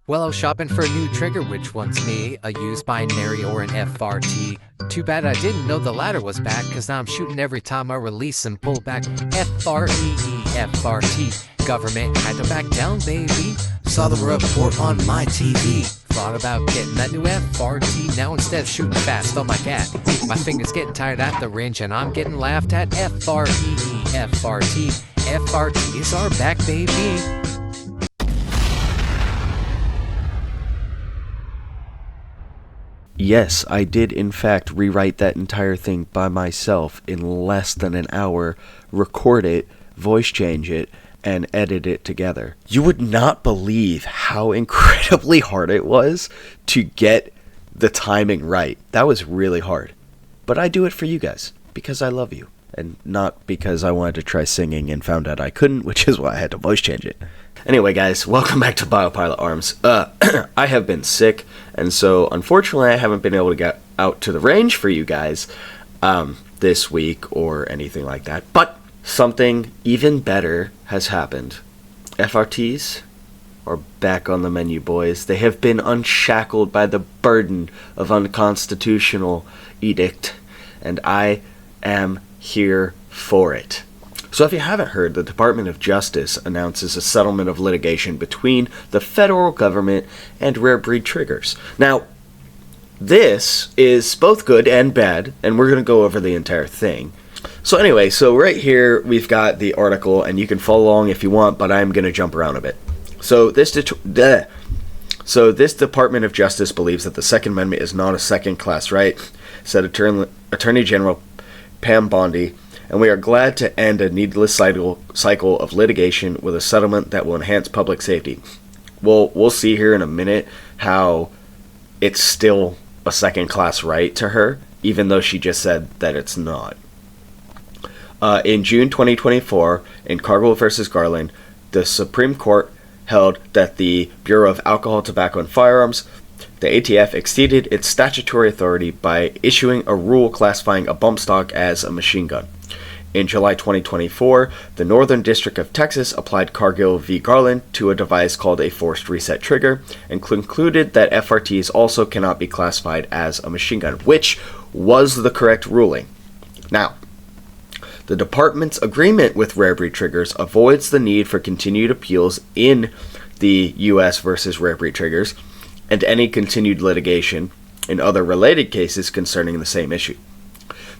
Well, I was shopping for a new trigger, which one's me, a used binary or an FRT. Too bad I didn't know the latter was back, cause now I'm shooting every time I release and pull back. FRT. Government had to back down, baby. Saw the report on my TV. Thought about getting that new FRT. Now instead of shooting fast, oh my god, my fingers getting tired at the range and I'm getting laughed at. FRTs are back, baby. Yes, I did in fact rewrite that entire thing by myself in less than an hour, record it, voice change it, and edit it together. You would not believe how incredibly hard it was to get the timing right. That was really hard. But I do it for you guys, because I love you, and not because I wanted to try singing and found out I couldn't, which is why I had to voice change it. Anyway, guys, welcome back to Biopilot Arms. I have been sick, and so unfortunately I haven't been able to get out to the range for you guys this week or anything like that. But something even better has happened. FRTs are back on the menu, boys. They have been unshackled by the burden of unconstitutional edict, and I am here for it. So if you haven't heard, the Department of Justice announces a settlement of litigation between the federal government and rare breed triggers. Now, this is both good and bad, and we're going to go over the entire thing. So anyway, so right here we've got the article, and you can follow along if you want, but I'm going to jump around a bit. So this Department of Justice believes that the Second Amendment is not a second-class right, said Attorney General Pam Bondi, and we are glad to end a needless cycle of litigation with a settlement that will enhance public safety. Well, we'll see here in a minute how it's still a second-class right to her, even though she just said that it's not. In June 2024, in Cargill v. Garland, the Supreme Court held that the Bureau of Alcohol, Tobacco, and Firearms, the ATF, exceeded its statutory authority by issuing a rule classifying a bump stock as a machine gun. In July 2024, the Northern District of Texas applied Cargill v. Garland to a device called a forced reset trigger and concluded that FRTs also cannot be classified as a machine gun, which was the correct ruling. Now, the department's agreement with rare breed triggers avoids the need for continued appeals in the U.S. versus rare breed triggers and any continued litigation in other related cases concerning the same issue.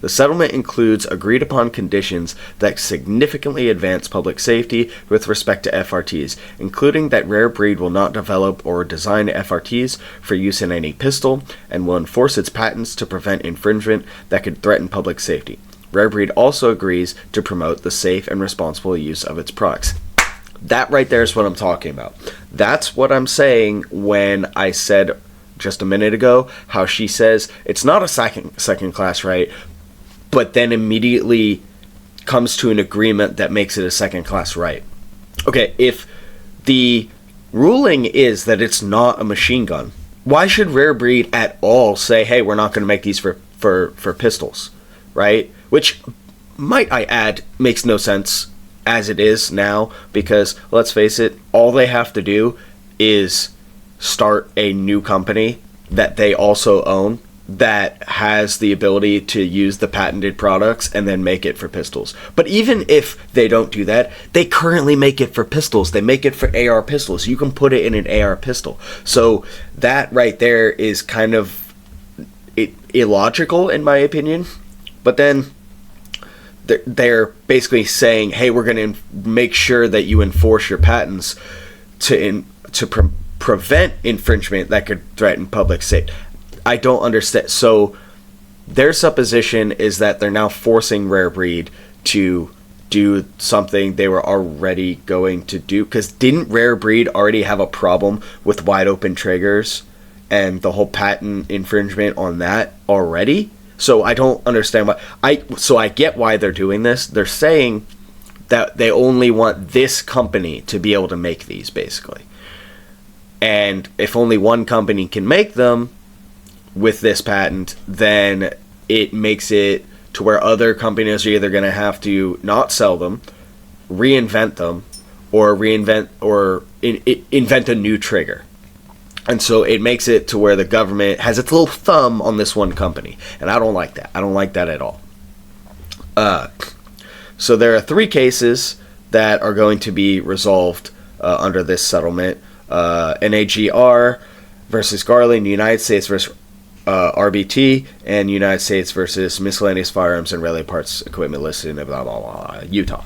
The settlement includes agreed-upon conditions that significantly advance public safety with respect to FRTs, including that Rare Breed will not develop or design FRTs for use in any pistol and will enforce its patents to prevent infringement that could threaten public safety. Rare Breed also agrees to promote the safe and responsible use of its products. That right there is what I'm talking about. That's what I'm saying when I said just a minute ago how she says it's not a second class right, but then immediately comes to an agreement that makes it a second class right. Okay, if the ruling is that it's not a machine gun, why should Rare Breed at all say, hey, we're not going to make these for pistols, right? Which, might I add, makes no sense as it is now, because let's face it, all they have to do is start a new company that they also own that has the ability to use the patented products and then make it for pistols. But even if they don't do that, they currently make it for pistols. They make it for AR pistols. You can put it in an AR pistol. So that right there is kind of illogical in my opinion. But then they're basically saying, hey, we're going to make sure that you enforce your patents to prevent infringement that could threaten public safety. I don't understand. So their supposition is that they're now forcing Rare Breed to do something they were already going to do. Because didn't Rare Breed already have a problem with wide open triggers and the whole patent infringement on that already? So I don't understand why. I get why they're doing this. They're saying that they only want this company to be able to make these, basically. And if only one company can make them with this patent, then it makes it to where other companies are either going to have to not sell them, reinvent them, or invent a new trigger. And so it makes it to where the government has its little thumb on this one company. And I don't like that. I don't like that at all. So there are 3 cases that are going to be resolved under this settlement. NAGR versus Garland, United States versus RBT, and United States versus miscellaneous firearms and relay parts equipment listed in blah, blah, blah, Utah.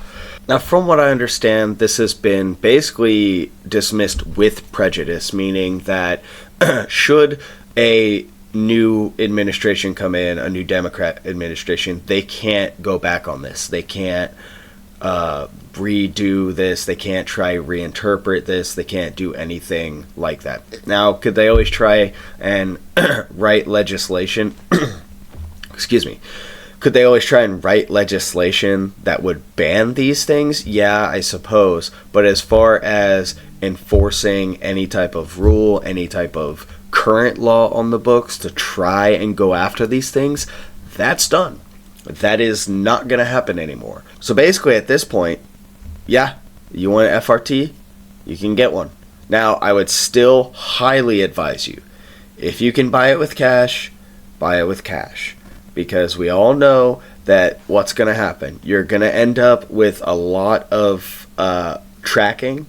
Now, from what I understand, this has been basically dismissed with prejudice, meaning that should a new administration come in, a new Democrat administration, they can't go back on this. They can't redo this. They can't try reinterpret this. They can't do anything like that. Now, could they always try and write legislation? Excuse me. Could they always try and write legislation that would ban these things? Yeah, I suppose. But as far as enforcing any type of rule, any type of current law on the books to try and go after these things, that's done. That is not going to happen anymore. So basically at this point, yeah, you want an FRT? You can get one. Now, I would still highly advise you, if you can buy it with cash, buy it with cash. Because we all know that what's going to happen. You're going to end up with a lot of tracking.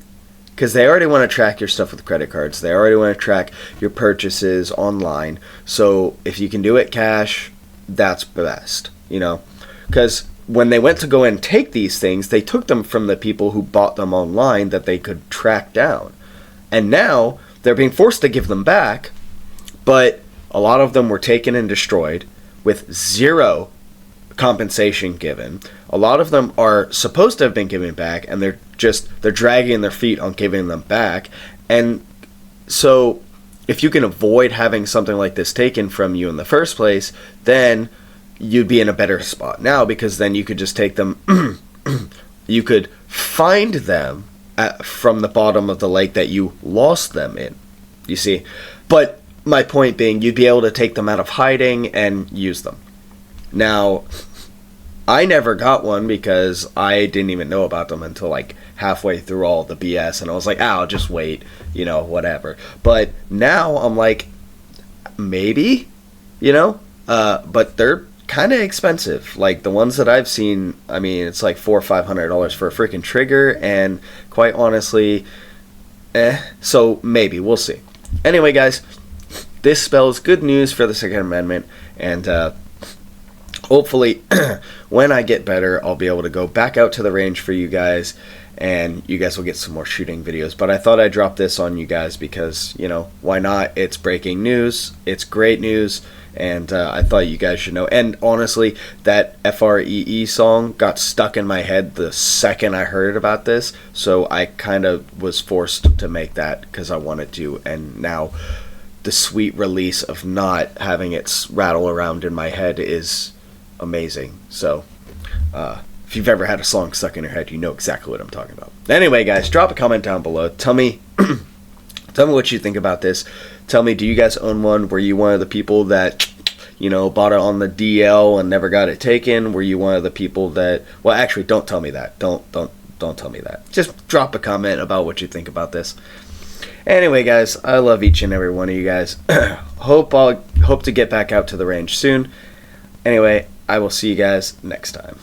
Because they already want to track your stuff with credit cards. They already want to track your purchases online. So if you can do it cash, that's best. Because when they went to go and take these things, they took them from the people who bought them online that they could track down. And now they're being forced to give them back. But a lot of them were taken and destroyed with 0 compensation given. A lot of them are supposed to have been given back, and they're dragging their feet on giving them back. And so if you can avoid having something like this taken from you in the first place, then you'd be in a better spot now, because then you could just take them you could find them from the bottom of the lake that you lost them in, you see. But my point being, you'd be able to take them out of hiding and use them. Now, I never got one because I didn't even know about them until like halfway through all the BS, and I was like, I'll just wait, whatever. But now I'm like, maybe, but they're kind of expensive. Like the ones that I've seen, I mean, it's like $400 or $500 for a freaking trigger, and quite honestly, so maybe, we'll see. Anyway, guys, this spells good news for the Second Amendment, and hopefully when I get better, I'll be able to go back out to the range for you guys, and you guys will get some more shooting videos. But I thought I'd drop this on you guys because, why not? It's breaking news. It's great news, and I thought you guys should know. And honestly, that FREE song got stuck in my head the second I heard about this, so I kind of was forced to make that because I wanted to, and now the sweet release of not having it rattle around in my head is amazing. So if you've ever had a song stuck in your head, you know exactly what I'm talking about. Anyway, guys, drop a comment down below. Tell me what you think about this. Tell me, do you guys own one? Were you one of the people that bought it on the DL and never got it taken? Were you one of the people that, well, actually, don't tell me that. Don't tell me that. Just drop a comment about what you think about this. Anyway, guys, I love each and every one of you guys. Hope to get back out to the range soon. Anyway, I will see you guys next time.